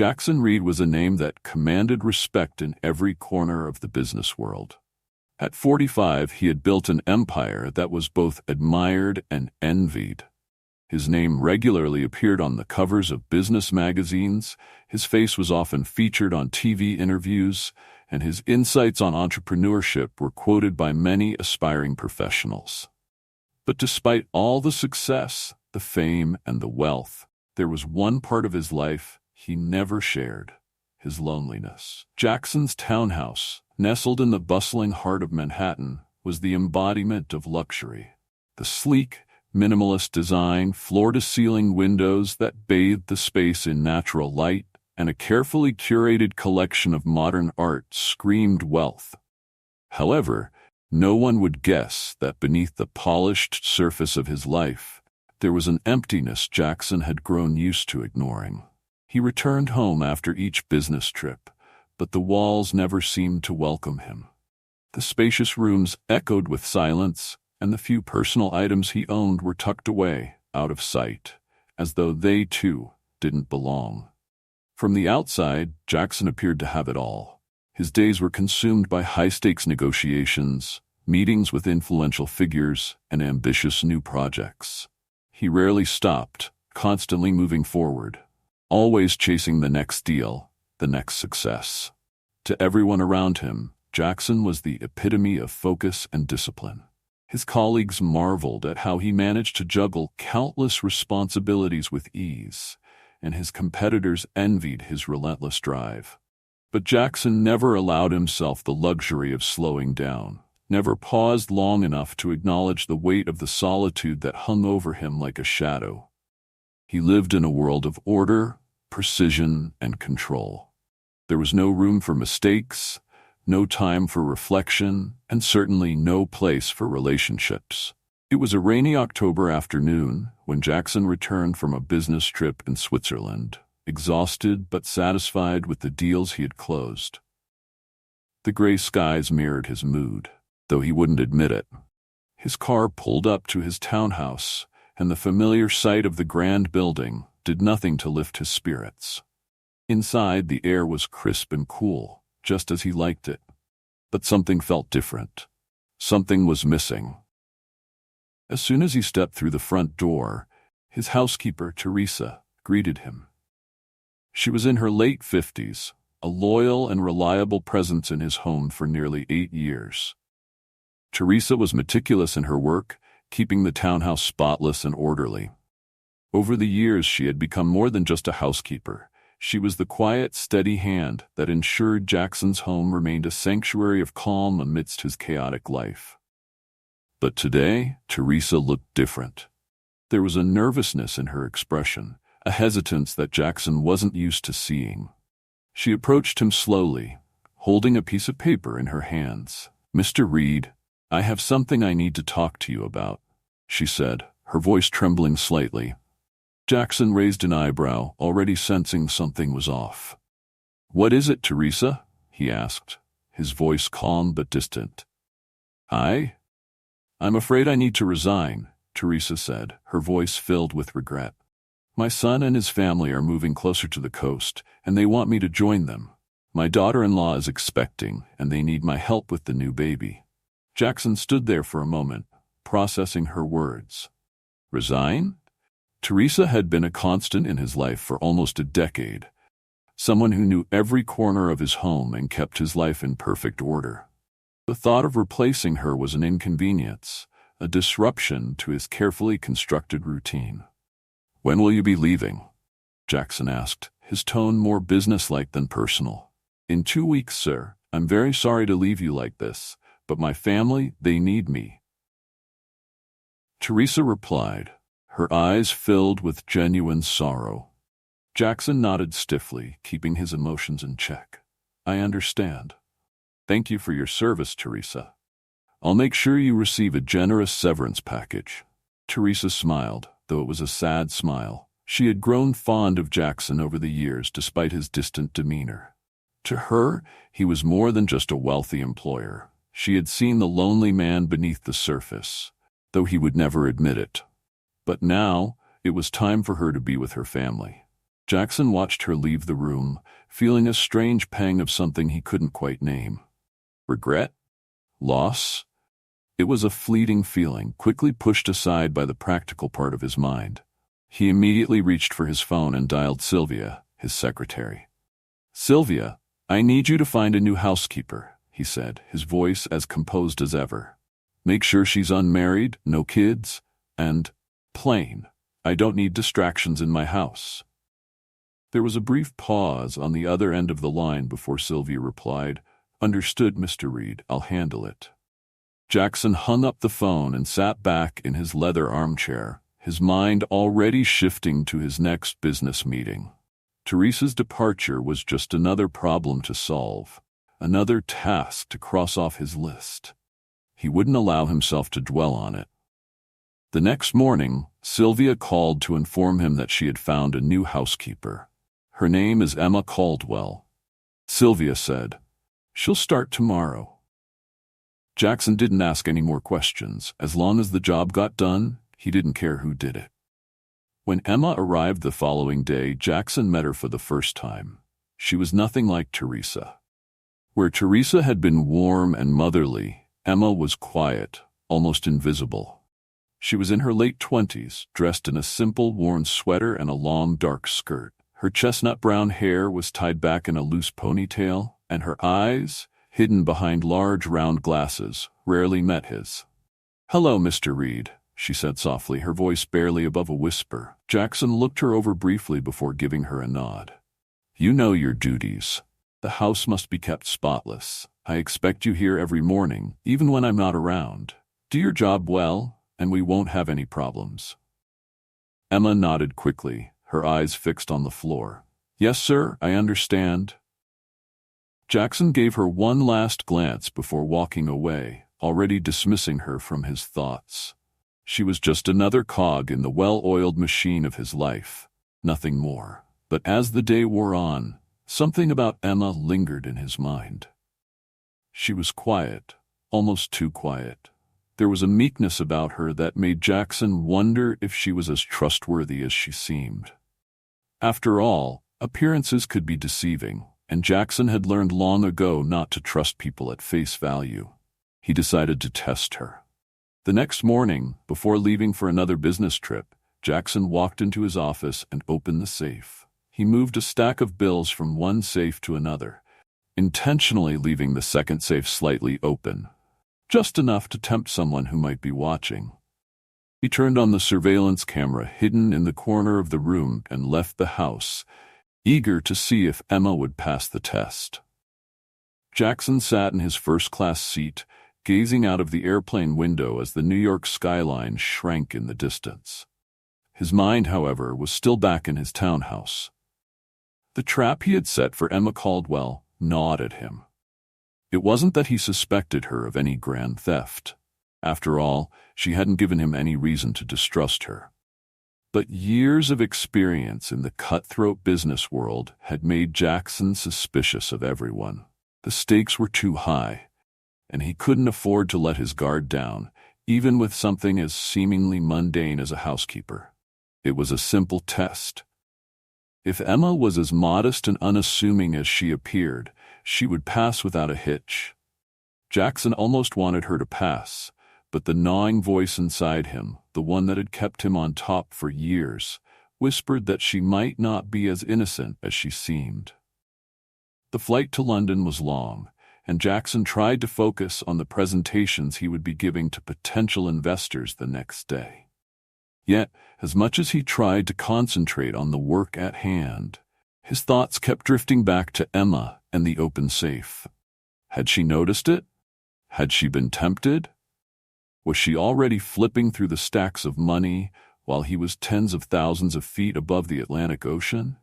Jackson Reid was a name that commanded respect in every corner of the business world. At 45, he had built an empire that was both admired and envied. His name regularly appeared on the covers of business magazines, his face was often featured on TV interviews, and his insights on entrepreneurship were quoted by many aspiring professionals. But despite all the success, the fame, and the wealth, there was one part of his life he never shared: his loneliness. Jackson's townhouse, nestled in the bustling heart of Manhattan, was the embodiment of luxury. The sleek, minimalist design, floor-to-ceiling windows that bathed the space in natural light, and a carefully curated collection of modern art screamed wealth. However, no one would guess that beneath the polished surface of his life, there was an emptiness Jackson had grown used to ignoring. He returned home after each business trip, but the walls never seemed to welcome him. The spacious rooms echoed with silence, and the few personal items he owned were tucked away, out of sight, as though they, too, didn't belong. From the outside, Jackson appeared to have it all. His days were consumed by high-stakes negotiations, meetings with influential figures, and ambitious new projects. He rarely stopped, constantly moving forward, always chasing the next deal, the next success. To everyone around him, Jackson was the epitome of focus and discipline. His colleagues marveled at how he managed to juggle countless responsibilities with ease, and his competitors envied his relentless drive. But Jackson never allowed himself the luxury of slowing down, never paused long enough to acknowledge the weight of the solitude that hung over him like a shadow. He lived in a world of order, precision, and control. There was no room for mistakes, no time for reflection, and certainly no place for relationships. It was a rainy October afternoon when Jackson returned from a business trip in Switzerland, exhausted but satisfied with the deals he had closed. The gray skies mirrored his mood, though he wouldn't admit it. His car pulled up to his townhouse, and the familiar sight of the grand building did nothing to lift his spirits. Inside, the air was crisp and cool, just as he liked it. But something felt different. Something was missing. As soon as he stepped through the front door, his housekeeper, Teresa, greeted him. She was in her late 50s, a loyal and reliable presence in his home for nearly 8 years. Teresa was meticulous in her work, keeping the townhouse spotless and orderly. Over the years, she had become more than just a housekeeper. She was the quiet, steady hand that ensured Jackson's home remained a sanctuary of calm amidst his chaotic life. But today, Teresa looked different. There was a nervousness in her expression, a hesitance that Jackson wasn't used to seeing. She approached him slowly, holding a piece of paper in her hands. "Mr. Reid, I have something I need to talk to you about," she said, her voice trembling slightly. Jackson raised an eyebrow, already sensing something was off. "What is it, Teresa?" he asked, his voice calm but distant. I'm afraid I need to resign," Teresa said, her voice filled with regret. "My son and his family are moving closer to the coast, and they want me to join them. My daughter-in-law is expecting, and they need my help with the new baby." Jackson stood there for a moment, processing her words. Resign? Teresa had been a constant in his life for almost a decade, someone who knew every corner of his home and kept his life in perfect order. The thought of replacing her was an inconvenience, a disruption to his carefully constructed routine. "When will you be leaving?" Jackson asked, his tone more businesslike than personal. "In 2 weeks, sir. I'm very sorry to leave you like this, but my family, they need me." Teresa replied, her eyes filled with genuine sorrow. Jackson nodded stiffly, keeping his emotions in check. "I understand. Thank you for your service, Teresa. I'll make sure you receive a generous severance package." Teresa smiled, though it was a sad smile. She had grown fond of Jackson over the years despite his distant demeanor. To her, he was more than just a wealthy employer. She had seen the lonely man beneath the surface, though he would never admit it. But now, it was time for her to be with her family. Jackson watched her leave the room, feeling a strange pang of something he couldn't quite name. Regret? Loss? It was a fleeting feeling, quickly pushed aside by the practical part of his mind. He immediately reached for his phone and dialed Sylvia, his secretary. "Sylvia, I need you to find a new housekeeper," he said, his voice as composed as ever. "Make sure she's unmarried, no kids, and plain. I don't need distractions in my house." There was a brief pause on the other end of the line before Sylvia replied, "Understood, Mr. Reid, I'll handle it." Jackson hung up the phone and sat back in his leather armchair, his mind already shifting to his next business meeting. Teresa's departure was just another problem to solve, another task to cross off his list. He wouldn't allow himself to dwell on it. The next morning, Sylvia called to inform him that she had found a new housekeeper. "Her name is Emma Caldwell," Sylvia said. "She'll start tomorrow." Jackson didn't ask any more questions. As long as the job got done, he didn't care who did it. When Emma arrived the following day, Jackson met her for the first time. She was nothing like Teresa. Where Teresa had been warm and motherly, Emma was quiet, almost invisible. She was in her late 20s, dressed in a simple, worn sweater and a long, dark skirt. Her chestnut brown hair was tied back in a loose ponytail, and her eyes, hidden behind large, round glasses, rarely met his. "Hello, Mr. Reid," she said softly, her voice barely above a whisper. Jackson looked her over briefly before giving her a nod. "You know your duties. The house must be kept spotless. I expect you here every morning, even when I'm not around. Do your job well, and we won't have any problems." Emma nodded quickly, her eyes fixed on the floor. "Yes, sir, I understand." Jackson gave her one last glance before walking away, already dismissing her from his thoughts. She was just another cog in the well-oiled machine of his life, nothing more. But as the day wore on, something about Emma lingered in his mind. She was quiet, almost too quiet. There was a meekness about her that made Jackson wonder if she was as trustworthy as she seemed. After all, appearances could be deceiving, and Jackson had learned long ago not to trust people at face value. He decided to test her. The next morning, before leaving for another business trip, Jackson walked into his office and opened the safe. He moved a stack of bills from one safe to another, intentionally leaving the second safe slightly open, just enough to tempt someone who might be watching. He turned on the surveillance camera hidden in the corner of the room and left the house, eager to see if Emma would pass the test. Jackson sat in his first-class seat, gazing out of the airplane window as the New York skyline shrank in the distance. His mind, however, was still back in his townhouse. The trap he had set for Emma Caldwell gnawed at him. It wasn't that he suspected her of any grand theft. After all, she hadn't given him any reason to distrust her. But years of experience in the cutthroat business world had made Jackson suspicious of everyone. The stakes were too high, and he couldn't afford to let his guard down, even with something as seemingly mundane as a housekeeper. It was a simple test. If Emma was as modest and unassuming as she appeared, she would pass without a hitch. Jackson almost wanted her to pass, but the gnawing voice inside him, the one that had kept him on top for years, whispered that she might not be as innocent as she seemed. The flight to London was long, and Jackson tried to focus on the presentations he would be giving to potential investors the next day. Yet, as much as he tried to concentrate on the work at hand, his thoughts kept drifting back to Emma and the open safe. Had she noticed it? Had she been tempted? Was she already flipping through the stacks of money while he was tens of thousands of feet above the Atlantic Ocean?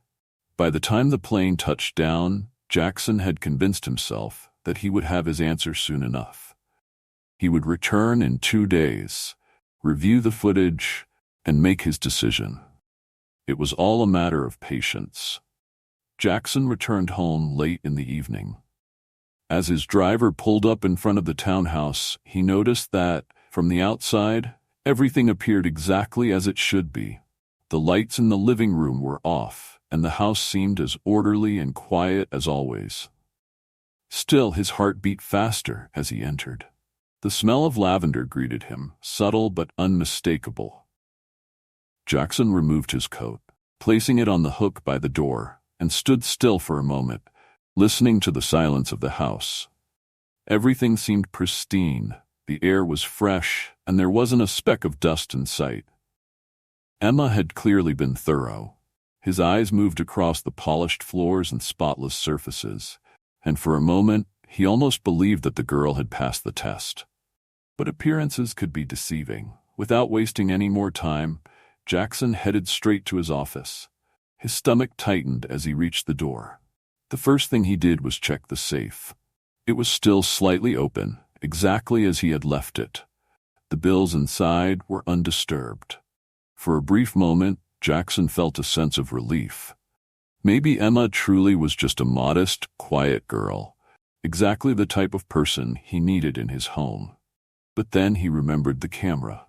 By the time the plane touched down, Jackson had convinced himself that he would have his answer soon enough. He would return in 2 days, review the footage, and make his decision. It was all a matter of patience. Jackson returned home late in the evening. As his driver pulled up in front of the townhouse, he noticed that, from the outside, everything appeared exactly as it should be. The lights in the living room were off, and the house seemed as orderly and quiet as always. Still, his heart beat faster as he entered. The smell of lavender greeted him, subtle but unmistakable. Jackson removed his coat, placing it on the hook by the door, and stood still for a moment, listening to the silence of the house. Everything seemed pristine, the air was fresh, and there wasn't a speck of dust in sight. Emma had clearly been thorough. His eyes moved across the polished floors and spotless surfaces, and for a moment he almost believed that the girl had passed the test. But appearances could be deceiving. Without wasting any more time, Jackson headed straight to his office. His stomach tightened as he reached the door. The first thing he did was check the safe. It was still slightly open, exactly as he had left it. The bills inside were undisturbed. For a brief moment, Jackson felt a sense of relief. Maybe Emma truly was just a modest, quiet girl, exactly the type of person he needed in his home. But then he remembered the camera.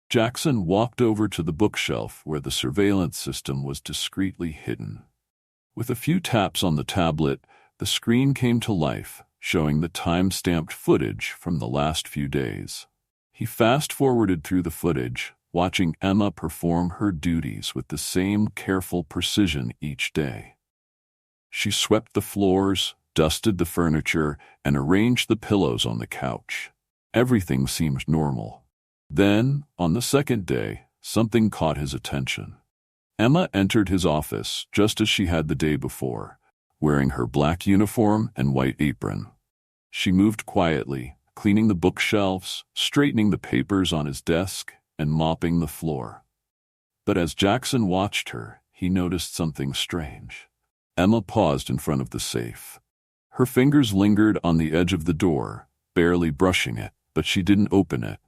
Jackson walked over to the bookshelf where the surveillance system was discreetly hidden. With a few taps on the tablet, the screen came to life, showing the time-stamped footage from the last few days. He fast-forwarded through the footage, watching Emma perform her duties with the same careful precision each day. She swept the floors, dusted the furniture, and arranged the pillows on the couch. Everything seemed normal. Then, on the second day, something caught his attention. Emma entered his office just as she had the day before, wearing her black uniform and white apron. She moved quietly, cleaning the bookshelves, straightening the papers on his desk, and mopping the floor. But as Jackson watched her, he noticed something strange. Emma paused in front of the safe. Her fingers lingered on the edge of the door, barely brushing it, but she didn't open it.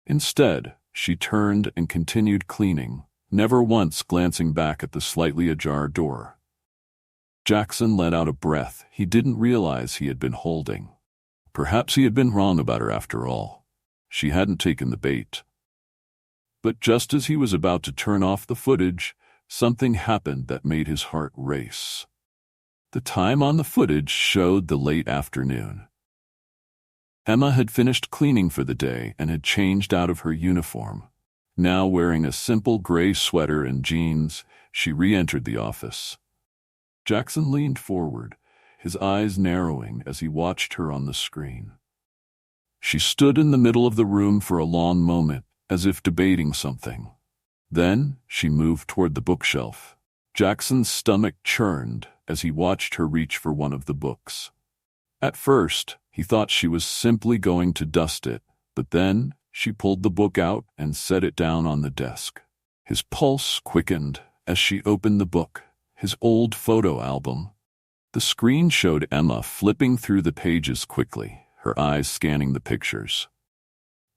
Instead, she turned and continued cleaning, never once glancing back at the slightly ajar door. Jackson let out a breath he didn't realize he had been holding. Perhaps he had been wrong about her after all. She hadn't taken the bait. But just as he was about to turn off the footage, something happened that made his heart race. The time on the footage showed the late afternoon. Emma had finished cleaning for the day and had changed out of her uniform. Now wearing a simple gray sweater and jeans, she re-entered the office. Jackson leaned forward, his eyes narrowing as he watched her on the screen. She stood in the middle of the room for a long moment, as if debating something. Then she moved toward the bookshelf. Jackson's stomach churned as he watched her reach for one of the books. At first, he thought she was simply going to dust it, but then she pulled the book out and set it down on the desk. His pulse quickened as she opened the book, his old photo album. The screen showed Emma flipping through the pages quickly, her eyes scanning the pictures.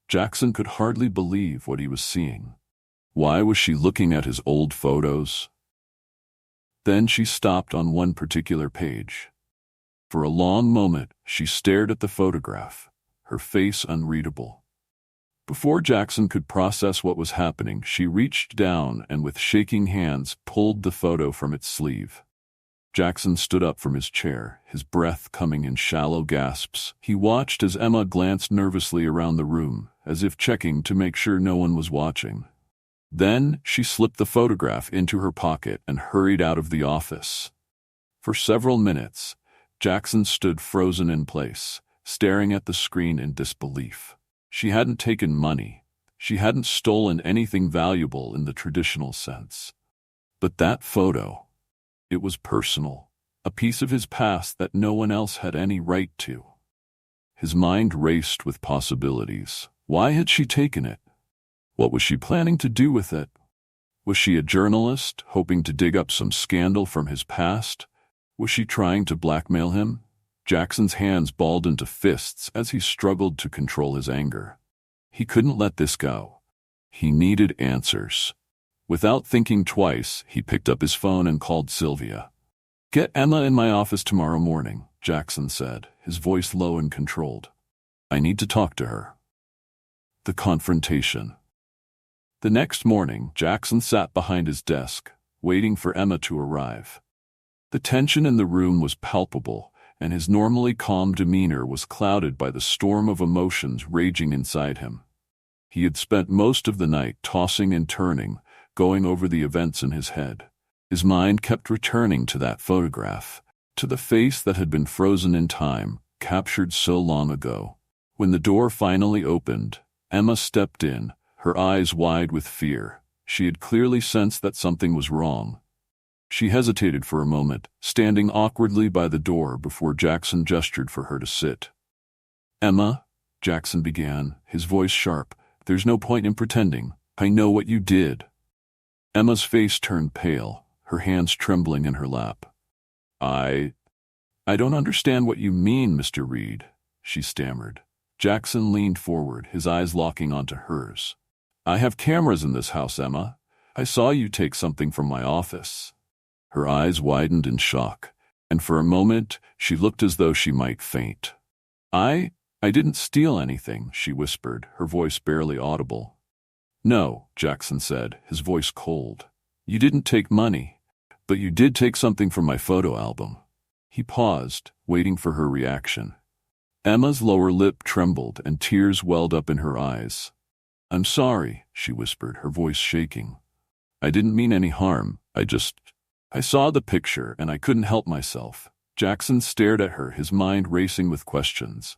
Jackson could hardly believe what he was seeing. Why was she looking at his old photos? Then she stopped on one particular page. For a long moment, she stared at the photograph, her face unreadable. Before Jackson could process what was happening, she reached down and with shaking hands pulled the photo from its sleeve. Jackson stood up from his chair, his breath coming in shallow gasps. He watched as Emma glanced nervously around the room, as if checking to make sure no one was watching. Then she slipped the photograph into her pocket and hurried out of the office. For several minutes, Jackson stood frozen in place, staring at the screen in disbelief. She hadn't taken money. She hadn't stolen anything valuable in the traditional sense. But that photo, it was personal, a piece of his past that no one else had any right to. His mind raced with possibilities. Why had she taken it? What was she planning to do with it? Was she a journalist, hoping to dig up some scandal from his past? Was she trying to blackmail him? Jackson's hands balled into fists as he struggled to control his anger. He couldn't let this go. He needed answers. Without thinking twice, he picked up his phone and called Sylvia. "Get Emma in my office tomorrow morning," Jackson said, his voice low and controlled. "I need to talk to her." The confrontation. The next morning, Jackson sat behind his desk, waiting for Emma to arrive. The tension in the room was palpable, and his normally calm demeanor was clouded by the storm of emotions raging inside him. He had spent most of the night tossing and turning, going over the events in his head. His mind kept returning to that photograph, to the face that had been frozen in time, captured so long ago. When the door finally opened, Emma stepped in, her eyes wide with fear. She had clearly sensed that something was wrong. She hesitated for a moment, standing awkwardly by the door before Jackson gestured for her to sit. "Emma," Jackson began, his voice sharp, "there's no point in pretending. I know what you did." Emma's face turned pale, her hands trembling in her lap. I don't understand what you mean, Mr. Reid," she stammered. Jackson leaned forward, his eyes locking onto hers. "I have cameras in this house, Emma. I saw you take something from my office." Her eyes widened in shock, and for a moment she looked as though she might faint. I didn't steal anything," she whispered, her voice barely audible. "No," Jackson said, his voice cold. "You didn't take money, but you did take something from my photo album." He paused, waiting for her reaction. Emma's lower lip trembled and tears welled up in her eyes. "I'm sorry," she whispered, her voice shaking. "I didn't mean any harm. I saw the picture and I couldn't help myself." Jackson stared at her, his mind racing with questions.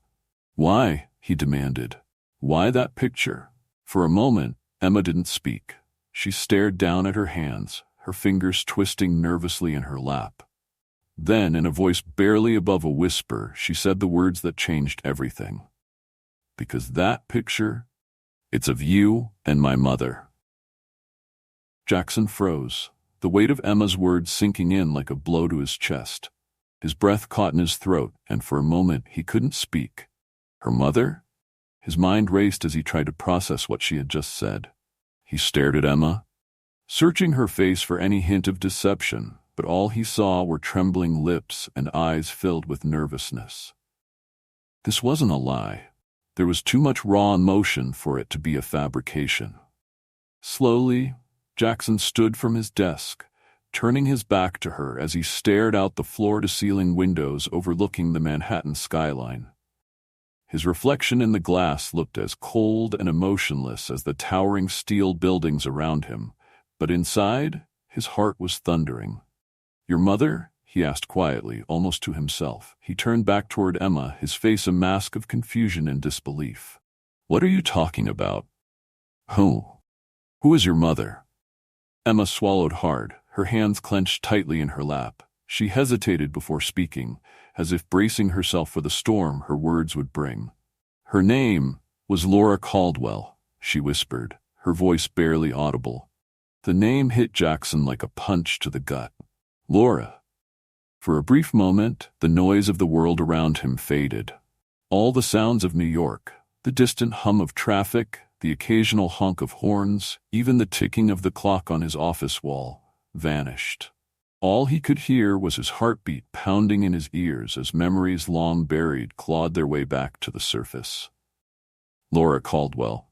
"Why?" he demanded. "Why that picture?" For a moment, Emma didn't speak. She stared down at her hands, her fingers twisting nervously in her lap. Then, in a voice barely above a whisper, she said the words that changed everything. "Because that picture, it's of you and my mother." Jackson froze, the weight of Emma's words sinking in like a blow to his chest. His breath caught in his throat, and for a moment he couldn't speak. Her mother? His mind raced as he tried to process what she had just said. He stared at Emma, searching her face for any hint of deception, but all he saw were trembling lips and eyes filled with nervousness. This wasn't a lie. There was too much raw emotion for it to be a fabrication. Slowly, Jackson stood from his desk, turning his back to her as he stared out the floor-to-ceiling windows overlooking the Manhattan skyline. His reflection in the glass looked as cold and emotionless as the towering steel buildings around him, but inside, his heart was thundering. "Your mother?" he asked quietly, almost to himself. He turned back toward Emma, his face a mask of confusion and disbelief. "What are you talking about? Who is your mother?" Emma swallowed hard, her hands clenched tightly in her lap. She hesitated before speaking, as if bracing herself for the storm her words would bring. "Her name was Laura Caldwell," she whispered, her voice barely audible. The name hit Jackson like a punch to the gut. Laura. For a brief moment, the noise of the world around him faded. All the sounds of New York, the distant hum of traffic, the occasional honk of horns, even the ticking of the clock on his office wall, vanished. All he could hear was his heartbeat pounding in his ears as memories long buried clawed their way back to the surface. Laura Caldwell.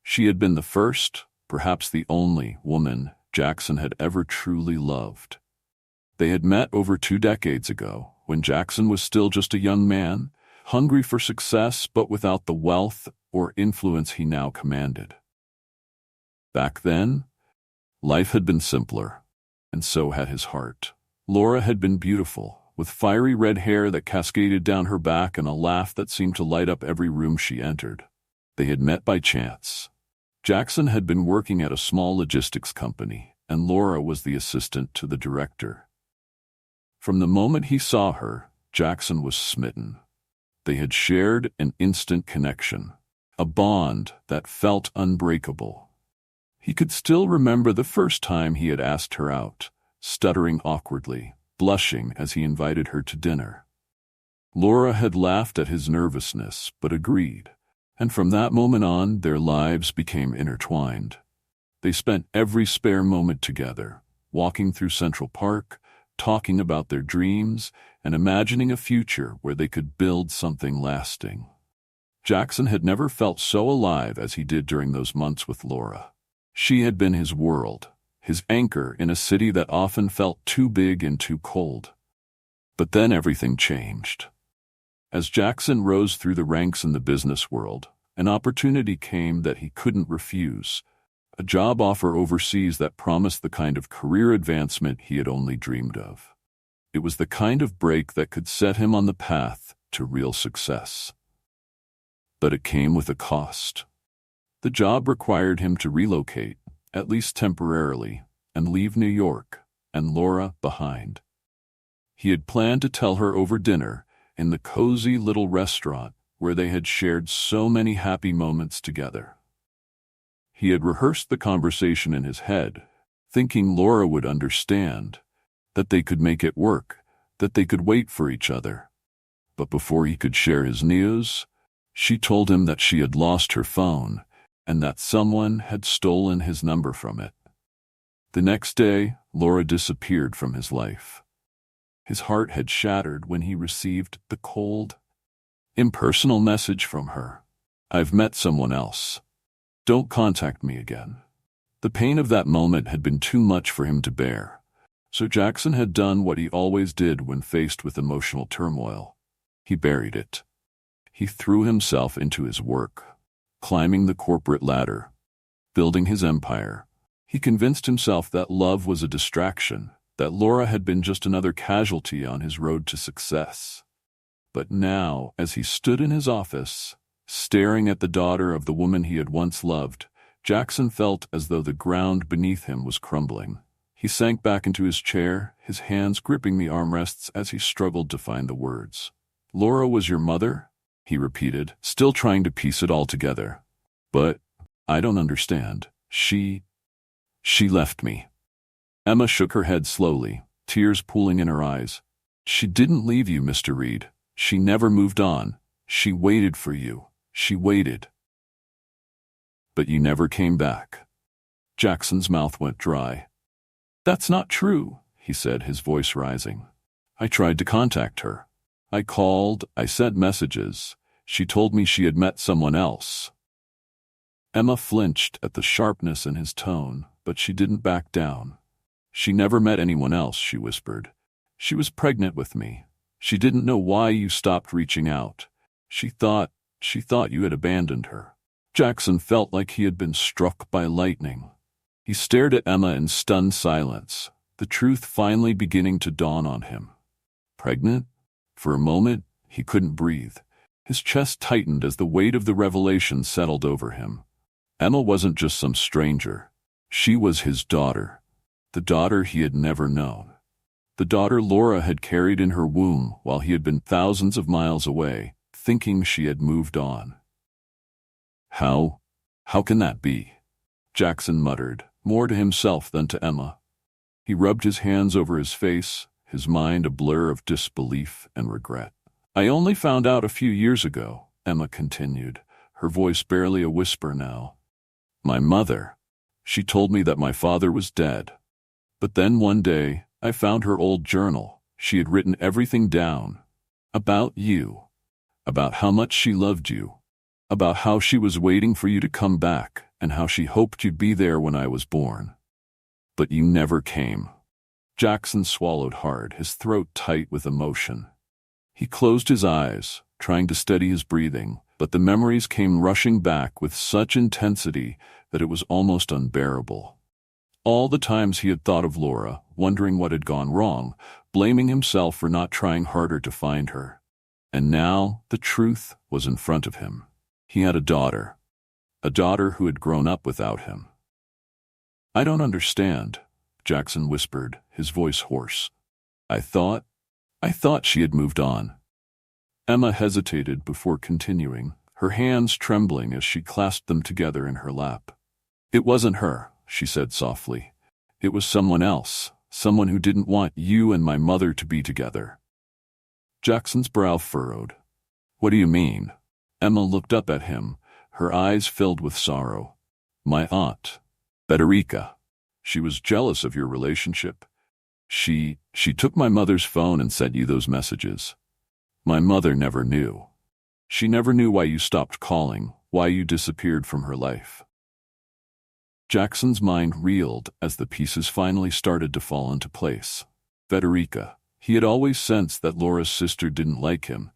She had been the first, perhaps the only, woman Jackson had ever truly loved. They had met over 2 decades ago, when Jackson was still just a young man, hungry for success but without the wealth or influence he now commanded. Back then, life had been simpler, and so had his heart. Laura had been beautiful, with fiery red hair that cascaded down her back and a laugh that seemed to light up every room she entered. They had met by chance. Jackson had been working at a small logistics company, and Laura was the assistant to the director. From the moment he saw her, Jackson was smitten. They had shared an instant connection, a bond that felt unbreakable. He could still remember the first time he had asked her out, stuttering awkwardly, blushing as he invited her to dinner. Laura had laughed at his nervousness, but agreed, and from that moment on, their lives became intertwined. They spent every spare moment together, walking through Central Park, talking about their dreams, and imagining a future where they could build something lasting. Jackson had never felt so alive as he did during those months with Laura. She had been his world, his anchor in a city that often felt too big and too cold. But then everything changed. As Jackson rose through the ranks in the business world, an opportunity came that he couldn't refuse, a job offer overseas that promised the kind of career advancement he had only dreamed of. It was the kind of break that could set him on the path to real success. But it came with a cost. The job required him to relocate, at least temporarily, and leave New York and Laura behind. He had planned to tell her over dinner in the cozy little restaurant where they had shared so many happy moments together. He had rehearsed the conversation in his head, thinking Laura would understand, that they could make it work, that they could wait for each other. But before he could share his news, she told him that she had lost her phone and that someone had stolen his number from it. The next day, Laura disappeared from his life. His heart had shattered when he received the cold, impersonal message from her. "I've met someone else. Don't contact me again." The pain of that moment had been too much for him to bear, so Jackson had done what he always did when faced with emotional turmoil. He buried it. He threw himself into his work, climbing the corporate ladder, building his empire. He convinced himself that love was a distraction, that Laura had been just another casualty on his road to success. But now, as he stood in his office, staring at the daughter of the woman he had once loved, Jackson felt as though the ground beneath him was crumbling. He sank back into his chair, his hands gripping the armrests as he struggled to find the words. "Laura was your mother?" he repeated, still trying to piece it all together. "But I don't understand. She left me." Emma shook her head slowly, tears pooling in her eyes. "She didn't leave you, Mr. Reid. She never moved on. She waited for you. She waited. But you never came back." Jackson's mouth went dry. "That's not true," he said, his voice rising. "I tried to contact her. I called, I sent messages. She told me she had met someone else." Emma flinched at the sharpness in his tone, but she didn't back down. "She never met anyone else," she whispered. "She was pregnant with me. She didn't know why you stopped reaching out. She thought you had abandoned her." Jackson felt like he had been struck by lightning. He stared at Emma in stunned silence, the truth finally beginning to dawn on him. Pregnant? For a moment, he couldn't breathe. His chest tightened as the weight of the revelation settled over him. Emma wasn't just some stranger. She was his daughter, the daughter he had never known. The daughter Laura had carried in her womb while he had been thousands of miles away, thinking she had moved on. How can that be?" Jackson muttered, more to himself than to Emma. He rubbed his hands over his face, his mind a blur of disbelief and regret. "I only found out a few years ago," Emma continued, her voice barely a whisper now. "My mother. She told me that my father was dead. But then one day, I found her old journal. She had written everything down. About you. About how much she loved you. About how she was waiting for you to come back, and how she hoped you'd be there when I was born. But you never came." Jackson swallowed hard, his throat tight with emotion. He closed his eyes, trying to steady his breathing, but the memories came rushing back with such intensity that it was almost unbearable. All the times he had thought of Laura, wondering what had gone wrong, blaming himself for not trying harder to find her. And now the truth was in front of him. He had a daughter who had grown up without him. "I don't understand," Jackson whispered, his voice hoarse. I thought she had moved on." Emma hesitated before continuing, her hands trembling as she clasped them together in her lap. "It wasn't her," she said softly. "It was someone else, someone who didn't want you and my mother to be together." Jackson's brow furrowed. "What do you mean?" Emma looked up at him, her eyes filled with sorrow. "My aunt, Federica. She was jealous of your relationship. She took my mother's phone and sent you those messages. My mother never knew. She never knew why you stopped calling, why you disappeared from her life." Jackson's mind reeled as the pieces finally started to fall into place. Federica. He had always sensed that Laura's sister didn't like him,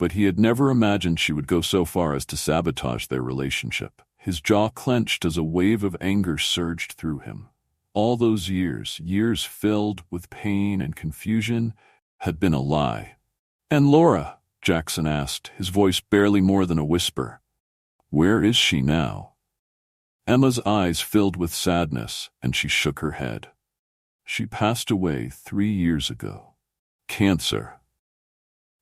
but he had never imagined she would go so far as to sabotage their relationship. His jaw clenched as a wave of anger surged through him. All those years filled with pain and confusion, had been a lie. "And Laura?" Jackson asked, his voice barely more than a whisper. "Where is she now?" Emma's eyes filled with sadness, and she shook her head. "She passed away 3 years ago. Cancer."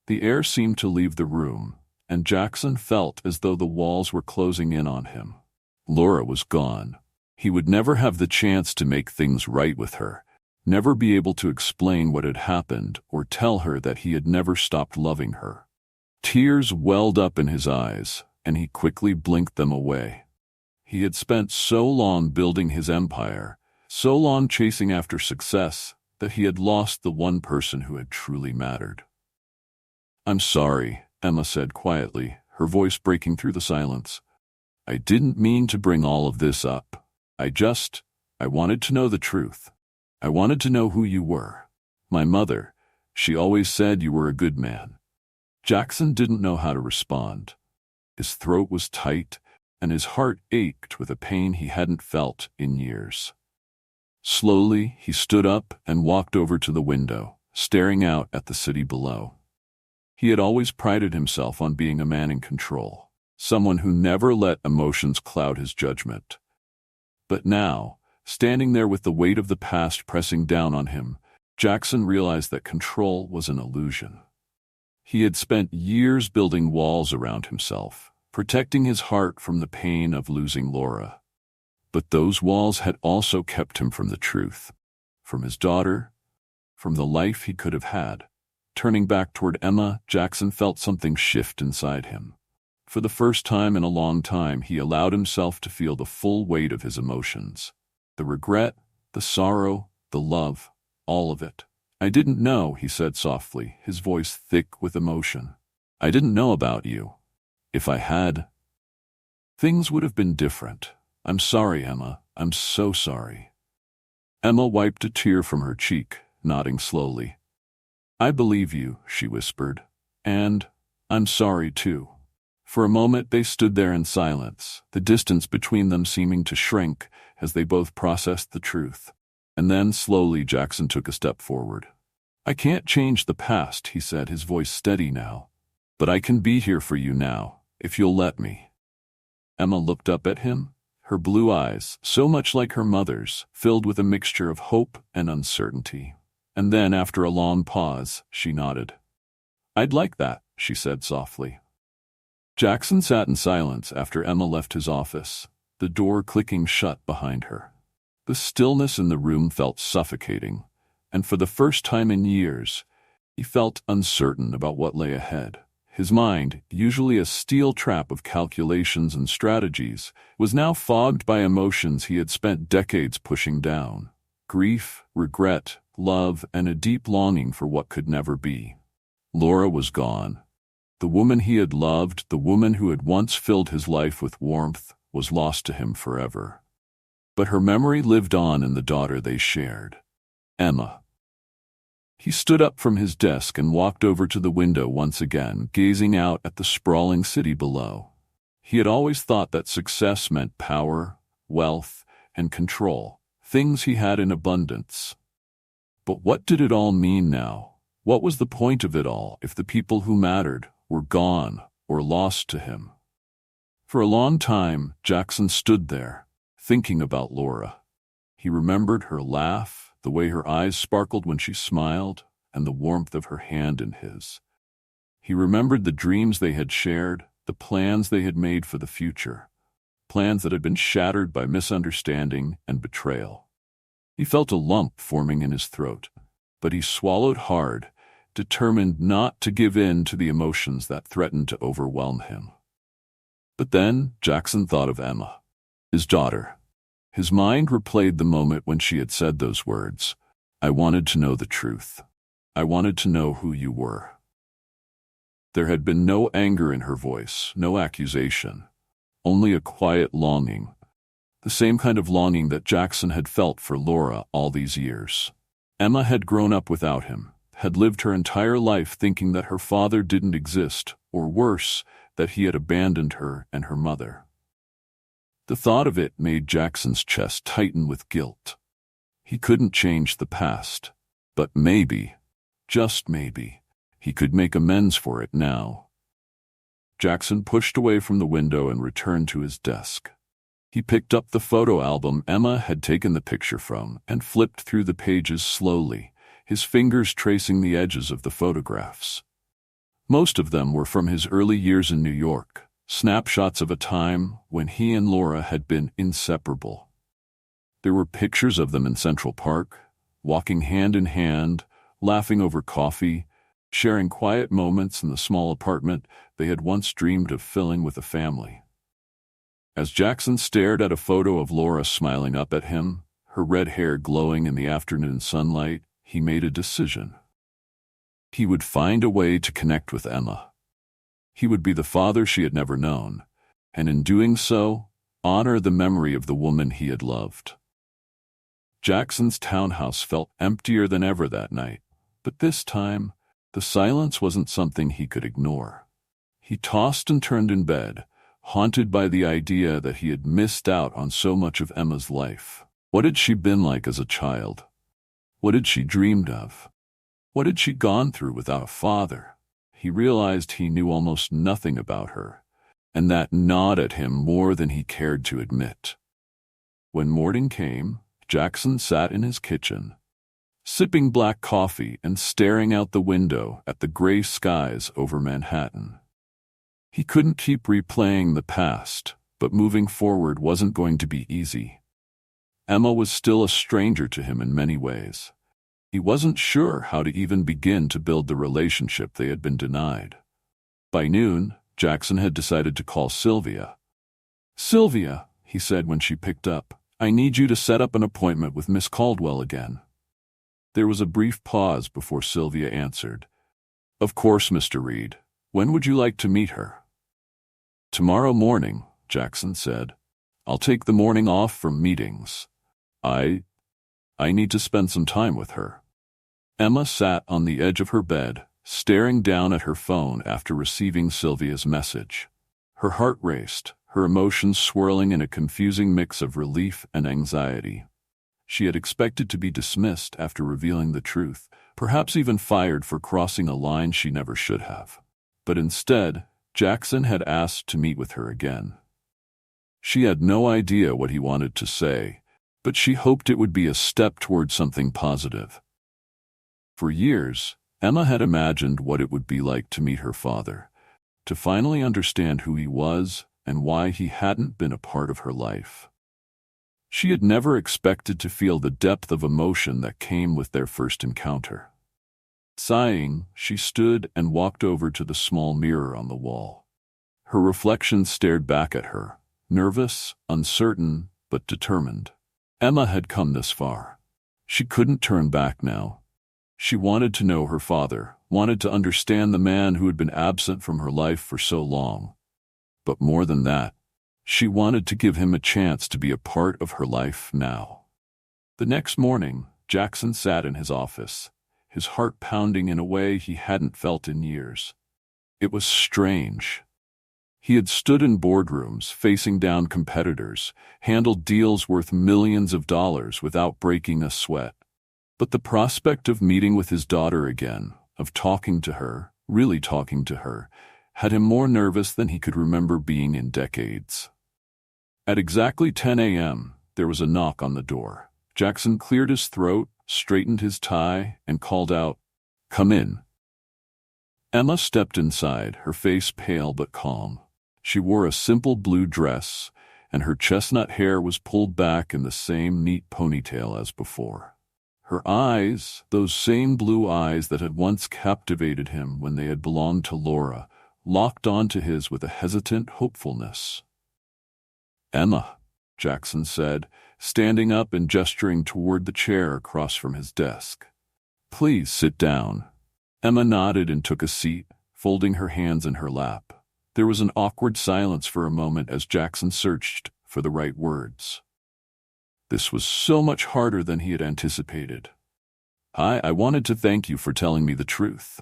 The air seemed to leave the room, and Jackson felt as though the walls were closing in on him. Laura was gone. He would never have the chance to make things right with her, never be able to explain what had happened or tell her that he had never stopped loving her. Tears welled up in his eyes, and he quickly blinked them away. He had spent so long building his empire, so long chasing after success, that he had lost the one person who had truly mattered. "I'm sorry," Emma said quietly, her voice breaking through the silence. "I didn't mean to bring all of this up. I wanted to know the truth. I wanted to know who you were. My mother, she always said you were a good man." Jackson didn't know how to respond. His throat was tight, and his heart ached with a pain he hadn't felt in years. Slowly, he stood up and walked over to the window, staring out at the city below. He had always prided himself on being a man in control, someone who never let emotions cloud his judgment. But now, standing there with the weight of the past pressing down on him, Jackson realized that control was an illusion. He had spent years building walls around himself, protecting his heart from the pain of losing Laura. But those walls had also kept him from the truth, from his daughter, from the life he could have had. Turning back toward Emma, Jackson felt something shift inside him. For the first time in a long time, he allowed himself to feel the full weight of his emotions. The regret, the sorrow, the love, all of it. "I didn't know," he said softly, his voice thick with emotion. "I didn't know about you. If I had, things would have been different. I'm sorry, Emma. I'm so sorry." Emma wiped a tear from her cheek, nodding slowly. "I believe you," she whispered. "And I'm sorry, too." For a moment they stood there in silence, the distance between them seeming to shrink as they both processed the truth. And then, slowly, Jackson took a step forward. "I can't change the past," he said, his voice steady now. "But I can be here for you now, if you'll let me." Emma looked up at him, her blue eyes, so much like her mother's, filled with a mixture of hope and uncertainty. And then, after a long pause, she nodded. "I'd like that," she said softly. Jackson sat in silence after Emma left his office, the door clicking shut behind her. The stillness in the room felt suffocating, and for the first time in years, he felt uncertain about what lay ahead. His mind, usually a steel trap of calculations and strategies, was now fogged by emotions he had spent decades pushing down. Grief, regret, love, and a deep longing for what could never be. Laura was gone. The woman he had loved, the woman who had once filled his life with warmth, was lost to him forever. But her memory lived on in the daughter they shared, Emma. He stood up from his desk and walked over to the window once again, gazing out at the sprawling city below. He had always thought that success meant power, wealth, and control, things he had in abundance. But what did it all mean now? What was the point of it all if the people who mattered were gone or lost to him? For a long time, Jackson stood there, thinking about Laura. He remembered her laugh, the way her eyes sparkled when she smiled, and the warmth of her hand in his. He remembered the dreams they had shared, the plans they had made for the future, plans that had been shattered by misunderstanding and betrayal. He felt a lump forming in his throat, but he swallowed hard, determined not to give in to the emotions that threatened to overwhelm him. But then Jackson thought of Emma, his daughter. His mind replayed the moment when she had said those words. "I wanted to know the truth. I wanted to know who you were." There had been no anger in her voice, no accusation, only a quiet longing, the same kind of longing that Jackson had felt for Laura all these years. Emma had grown up without him, had lived her entire life thinking that her father didn't exist, or worse, that he had abandoned her and her mother. The thought of it made Jackson's chest tighten with guilt. He couldn't change the past, but maybe, just maybe, he could make amends for it now. Jackson pushed away from the window and returned to his desk. He picked up the photo album Emma had taken the picture from and flipped through the pages slowly, his fingers tracing the edges of the photographs. Most of them were from his early years in New York, snapshots of a time when he and Laura had been inseparable. There were pictures of them in Central Park, walking hand in hand, laughing over coffee, sharing quiet moments in the small apartment they had once dreamed of filling with a family. As Jackson stared at a photo of Laura smiling up at him, her red hair glowing in the afternoon sunlight, he made a decision. He would find a way to connect with Emma. He would be the father she had never known, and in doing so, honor the memory of the woman he had loved. Jackson's townhouse felt emptier than ever that night, but this time, the silence wasn't something he could ignore. He tossed and turned in bed, haunted by the idea that he had missed out on so much of Emma's life. What had she been like as a child? What had she dreamed of? What had she gone through without a father? He realized he knew almost nothing about her, and that gnawed at him more than he cared to admit. When morning came, Jackson sat in his kitchen, sipping black coffee and staring out the window at the gray skies over Manhattan. He couldn't keep replaying the past, but moving forward wasn't going to be easy. Emma was still a stranger to him in many ways. He wasn't sure how to even begin to build the relationship they had been denied. By noon, Jackson had decided to call Sylvia. "Sylvia," he said when she picked up, "I need you to set up an appointment with Miss Caldwell again." There was a brief pause before Sylvia answered. "Of course, Mr. Reid. When would you like to meet her?" "Tomorrow morning," Jackson said. "I'll take the morning off from meetings. I need to spend some time with her." Emma sat on the edge of her bed, staring down at her phone after receiving Sylvia's message. Her heart raced, her emotions swirling in a confusing mix of relief and anxiety. She had expected to be dismissed after revealing the truth, perhaps even fired for crossing a line she never should have. But instead, Jackson had asked to meet with her again. She had no idea what he wanted to say, but she hoped it would be a step toward something positive. For years, Emma had imagined what it would be like to meet her father, to finally understand who he was and why he hadn't been a part of her life. She had never expected to feel the depth of emotion that came with their first encounter. Sighing, she stood and walked over to the small mirror on the wall. Her reflection stared back at her, nervous, uncertain, but determined. Emma had come this far. She couldn't turn back now. She wanted to know her father, wanted to understand the man who had been absent from her life for so long. But more than that, she wanted to give him a chance to be a part of her life now. The next morning, Jackson sat in his office, his heart pounding in a way he hadn't felt in years. It was strange. He had stood in boardrooms, facing down competitors, handled deals worth millions of dollars without breaking a sweat. But the prospect of meeting with his daughter again, of talking to her, really talking to her, had him more nervous than he could remember being in decades. At exactly 10 a.m., there was a knock on the door. Jackson cleared his throat, straightened his tie, and called out, "Come in." Emma stepped inside, her face pale but calm. She wore a simple blue dress, and her chestnut hair was pulled back in the same neat ponytail as before. Her eyes, those same blue eyes that had once captivated him when they had belonged to Laura, locked onto his with a hesitant hopefulness. "Emma," Jackson said, standing up and gesturing toward the chair across from his desk. "Please sit down." Emma nodded and took a seat, folding her hands in her lap. There was an awkward silence for a moment as Jackson searched for the right words. This was so much harder than he had anticipated. "Hi, I wanted to thank you for telling me the truth,"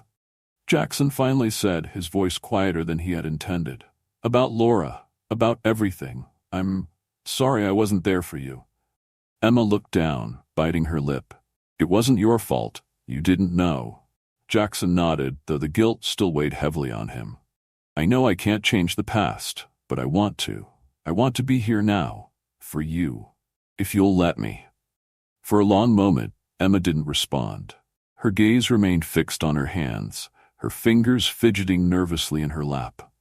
Jackson finally said, his voice quieter than he had intended. "About Laura, about everything. I'm sorry I wasn't there for you." Emma looked down, biting her lip. "It wasn't your fault. You didn't know." Jackson nodded, though the guilt still weighed heavily on him. "I know I can't change the past, but I want to. I want to be here now, for you, if you'll let me." For a long moment, Emma didn't respond. Her gaze remained fixed on her hands, her fingers fidgeting nervously in her lap.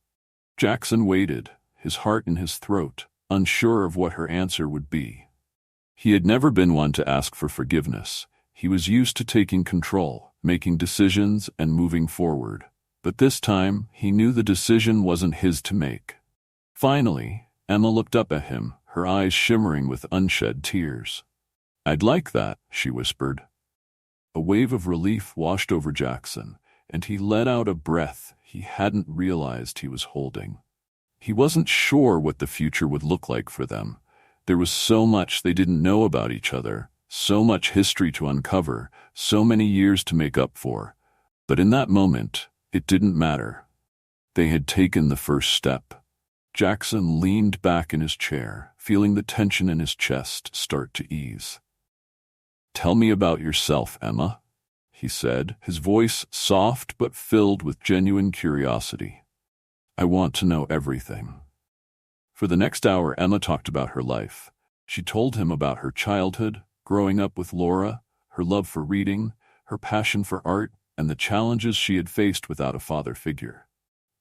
Jackson waited, his heart in his throat, unsure of what her answer would be. He had never been one to ask for forgiveness. He was used to taking control, making decisions, and moving forward. But this time, he knew the decision wasn't his to make. Finally, Emma looked up at him, her eyes shimmering with unshed tears. "I'd like that," she whispered. A wave of relief washed over Jackson, and he let out a breath he hadn't realized he was holding. He wasn't sure what the future would look like for them. There was so much they didn't know about each other, so much history to uncover, so many years to make up for. But in that moment, it didn't matter. They had taken the first step. Jackson leaned back in his chair, feeling the tension in his chest start to ease. "Tell me about yourself, Emma," he said, his voice soft but filled with genuine curiosity. "I want to know everything." For the next hour, Emma talked about her life. She told him about her childhood, growing up with Laura, her love for reading, her passion for art, and the challenges she had faced without a father figure.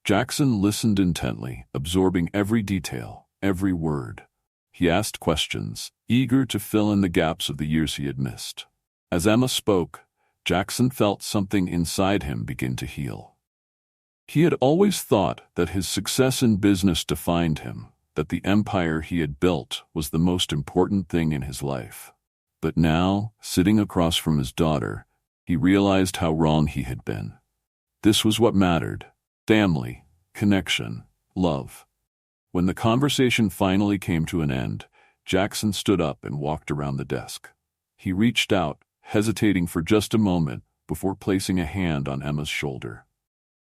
Jackson listened intently, absorbing every detail, every word. He asked questions, eager to fill in the gaps of the years he had missed. As Emma spoke, Jackson felt something inside him begin to heal. He had always thought that his success in business defined him, that the empire he had built was the most important thing in his life. But now, sitting across from his daughter, he realized how wrong he had been. This was what mattered: family, connection, love. When the conversation finally came to an end, Jackson stood up and walked around the desk. He reached out, hesitating for just a moment before placing a hand on Emma's shoulder.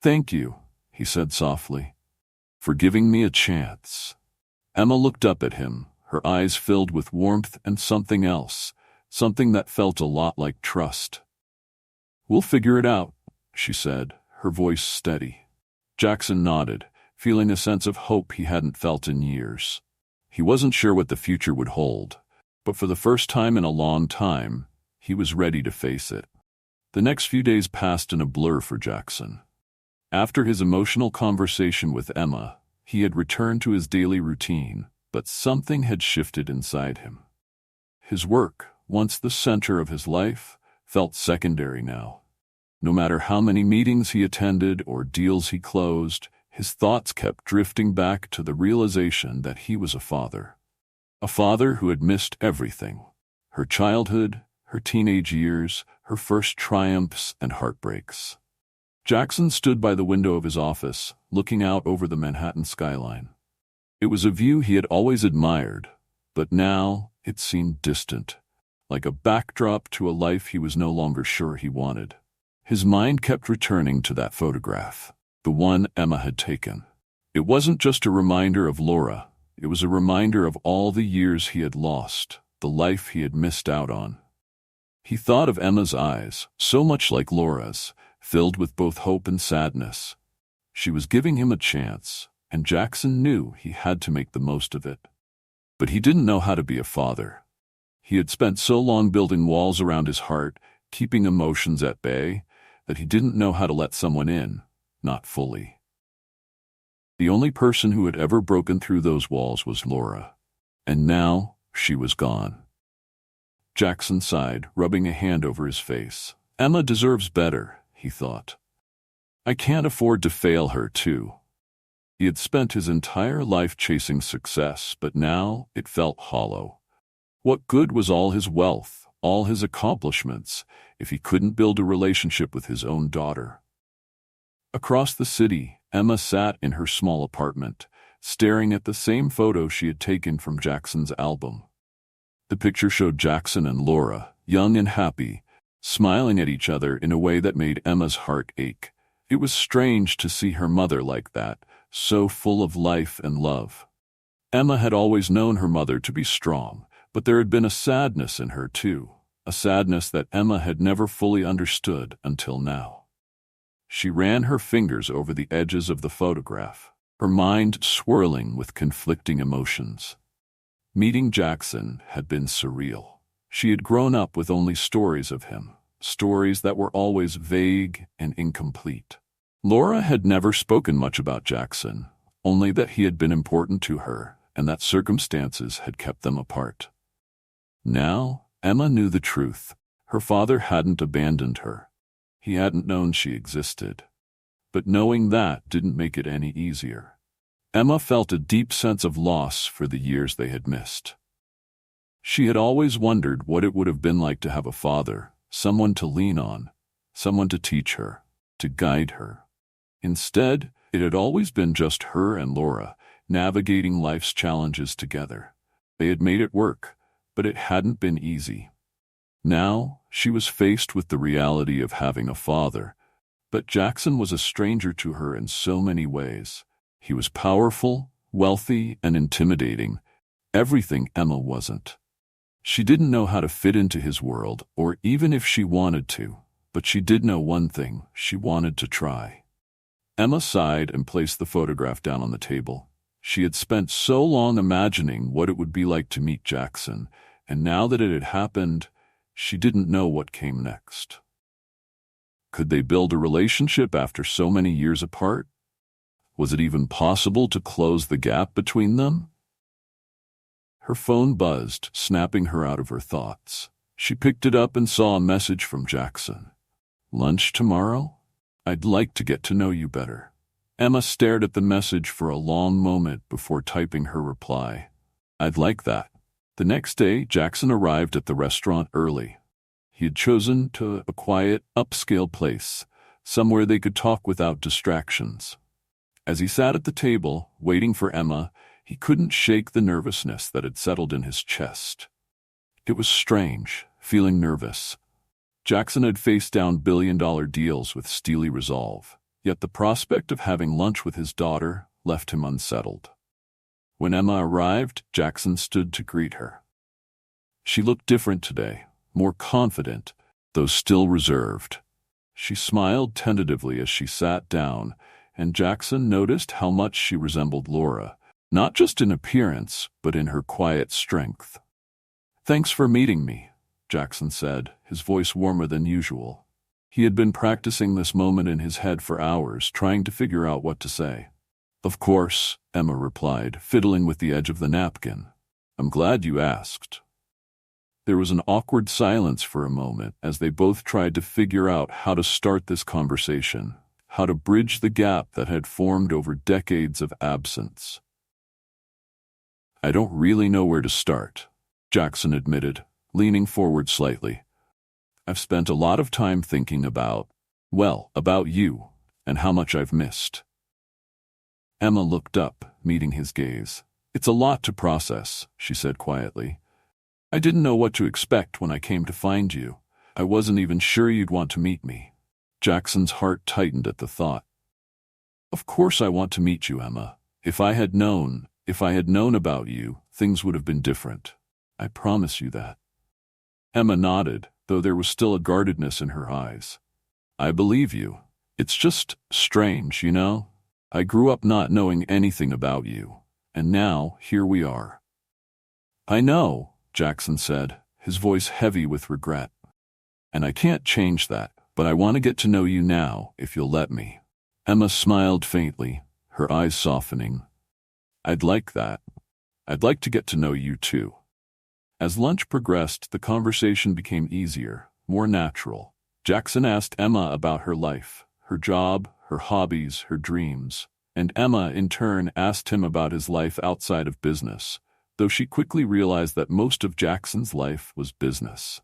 "Thank you," he said softly, "for giving me a chance." Emma looked up at him, her eyes filled with warmth and something else, something that felt a lot like trust. "We'll figure it out," she said, her voice steady. Jackson nodded, feeling a sense of hope he hadn't felt in years. He wasn't sure what the future would hold, but for the first time in a long time, he was ready to face it. The next few days passed in a blur for Jackson. After his emotional conversation with Emma, he had returned to his daily routine, but something had shifted inside him. His work, once the center of his life, felt secondary now. No matter how many meetings he attended or deals he closed, his thoughts kept drifting back to the realization that he was a father. A father who had missed everything: her childhood, her teenage years, her first triumphs and heartbreaks. Jackson stood by the window of his office, looking out over the Manhattan skyline. It was a view he had always admired, but now it seemed distant, like a backdrop to a life he was no longer sure he wanted. His mind kept returning to that photograph, the one Emma had taken. It wasn't just a reminder of Laura, it was a reminder of all the years he had lost, the life he had missed out on. He thought of Emma's eyes, so much like Laura's, filled with both hope and sadness. She was giving him a chance, and Jackson knew he had to make the most of it. But he didn't know how to be a father. He had spent so long building walls around his heart, keeping emotions at bay, that he didn't know how to let someone in, not fully. The only person who had ever broken through those walls was Laura, and now she was gone. Jackson sighed, rubbing a hand over his face. "Emma deserves better," he thought. "I can't afford to fail her, too." He had spent his entire life chasing success, but now it felt hollow. What good was all his wealth, all his accomplishments, if he couldn't build a relationship with his own daughter? Across the city, Emma sat in her small apartment, staring at the same photo she had taken from Jackson's album. The picture showed Jackson and Laura, young and happy, smiling at each other in a way that made Emma's heart ache. It was strange to see her mother like that, so full of life and love. Emma had always known her mother to be strong, but there had been a sadness in her too, a sadness that Emma had never fully understood until now. She ran her fingers over the edges of the photograph, her mind swirling with conflicting emotions. Meeting Jackson had been surreal. She had grown up with only stories of him, stories that were always vague and incomplete. Laura had never spoken much about Jackson, only that he had been important to her and that circumstances had kept them apart. Now, Emma knew the truth. Her father hadn't abandoned her. He hadn't known she existed. But knowing that didn't make it any easier. Emma felt a deep sense of loss for the years they had missed. She had always wondered what it would have been like to have a father, someone to lean on, someone to teach her, to guide her. Instead, it had always been just her and Laura, navigating life's challenges together. They had made it work, but it hadn't been easy. Now, she was faced with the reality of having a father, but Jackson was a stranger to her in so many ways. He was powerful, wealthy, and intimidating, everything Emma wasn't. She didn't know how to fit into his world, or even if she wanted to, but she did know one thing: she wanted to try. Emma sighed and placed the photograph down on the table. She had spent so long imagining what it would be like to meet Jackson, and now that it had happened, she didn't know what came next. Could they build a relationship after so many years apart? Was it even possible to close the gap between them? Her phone buzzed, snapping her out of her thoughts. She picked it up and saw a message from Jackson. "Lunch tomorrow? I'd like to get to know you better." Emma stared at the message for a long moment before typing her reply. "I'd like that." The next day, Jackson arrived at the restaurant early. He had chosen a quiet, upscale place, somewhere they could talk without distractions. As he sat at the table, waiting for Emma, he couldn't shake the nervousness that had settled in his chest. It was strange, feeling nervous. Jackson had faced down billion-dollar deals with steely resolve, yet the prospect of having lunch with his daughter left him unsettled. When Emma arrived, Jackson stood to greet her. She looked different today, more confident, though still reserved. She smiled tentatively as she sat down, and Jackson noticed how much she resembled Laura, not just in appearance, but in her quiet strength. "Thanks for meeting me," Jackson said, his voice warmer than usual. He had been practicing this moment in his head for hours, trying to figure out what to say. "Of course," Emma replied, fiddling with the edge of the napkin. "I'm glad you asked." There was an awkward silence for a moment as they both tried to figure out how to start this conversation, how to bridge the gap that had formed over decades of absence. "I don't really know where to start," Jackson admitted, leaning forward slightly. "I've spent a lot of time thinking about you, and how much I've missed." Emma looked up, meeting his gaze. "It's a lot to process," she said quietly. "I didn't know what to expect when I came to find you. I wasn't even sure you'd want to meet me." Jackson's heart tightened at the thought. "Of course I want to meet you, Emma. If I had known about you, things would have been different. I promise you that." Emma nodded, though there was still a guardedness in her eyes. "I believe you. It's just strange, you know? I grew up not knowing anything about you, and now here we are." "I know," Jackson said, his voice heavy with regret. "And I can't change that, but I want to get to know you now, if you'll let me." Emma smiled faintly, her eyes softening. "I'd like that. I'd like to get to know you too." As lunch progressed, the conversation became easier, more natural. Jackson asked Emma about her life, her job, her hobbies, her dreams, and Emma, in turn, asked him about his life outside of business, though she quickly realized that most of Jackson's life was business.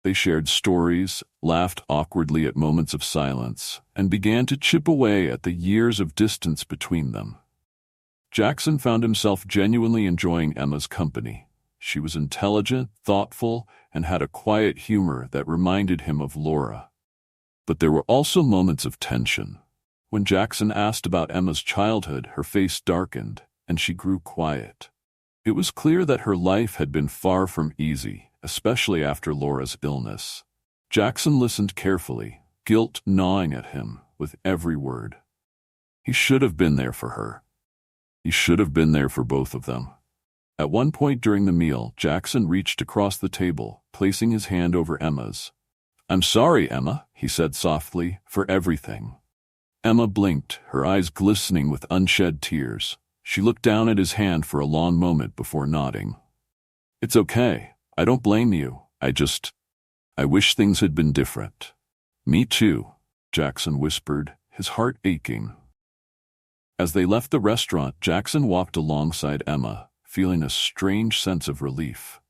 They shared stories, laughed awkwardly at moments of silence, and began to chip away at the years of distance between them. Jackson found himself genuinely enjoying Emma's company. She was intelligent, thoughtful, and had a quiet humor that reminded him of Laura. But there were also moments of tension. When Jackson asked about Emma's childhood, her face darkened, and she grew quiet. It was clear that her life had been far from easy, especially after Laura's illness. Jackson listened carefully, guilt gnawing at him with every word. He should have been there for her. He should have been there for both of them. At one point during the meal, Jackson reached across the table, placing his hand over Emma's. "I'm sorry, Emma," he said softly, "for everything." Emma blinked, her eyes glistening with unshed tears. She looked down at his hand for a long moment before nodding. "It's okay. I don't blame you. I wish things had been different." "Me too," Jackson whispered, his heart aching. As they left the restaurant, Jackson walked alongside Emma, feeling a strange sense of relief.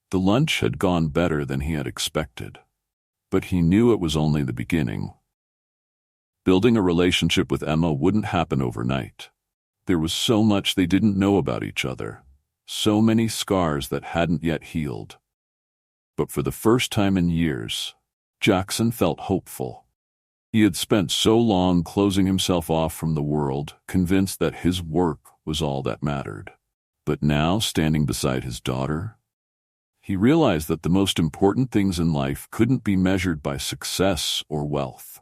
The lunch had gone better than he had expected, but he knew it was only the beginning. Building a relationship with Emma wouldn't happen overnight. There was so much they didn't know about each other, so many scars that hadn't yet healed. But for the first time in years, Jackson felt hopeful. He had spent so long closing himself off from the world, convinced that his work was all that mattered. But now, standing beside his daughter, he realized that the most important things in life couldn't be measured by success or wealth.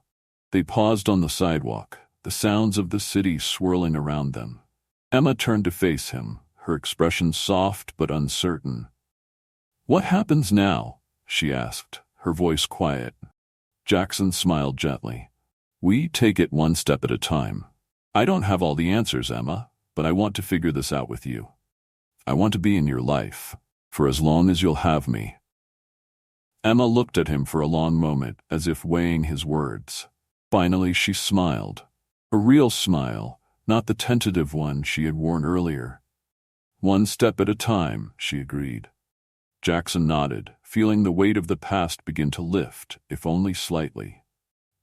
They paused on the sidewalk, the sounds of the city swirling around them. Emma turned to face him, her expression soft but uncertain. "What happens now?" she asked, her voice quiet. Jackson smiled gently. "We take it one step at a time. I don't have all the answers, Emma, but I want to figure this out with you. I want to be in your life, for as long as you'll have me." Emma looked at him for a long moment, as if weighing his words. Finally, she smiled. A real smile, not the tentative one she had worn earlier. "One step at a time," she agreed. Jackson nodded, feeling the weight of the past begin to lift, if only slightly.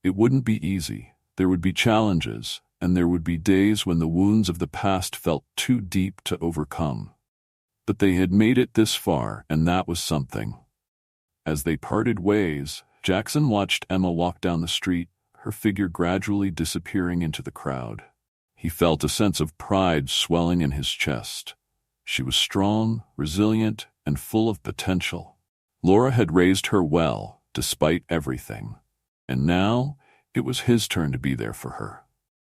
It wouldn't be easy. There would be challenges, and there would be days when the wounds of the past felt too deep to overcome. But they had made it this far, and that was something. As they parted ways, Jackson watched Emma walk down the street, her figure gradually disappearing into the crowd. He felt a sense of pride swelling in his chest. She was strong, resilient, and full of potential. Laura had raised her well, despite everything. And now, it was his turn to be there for her.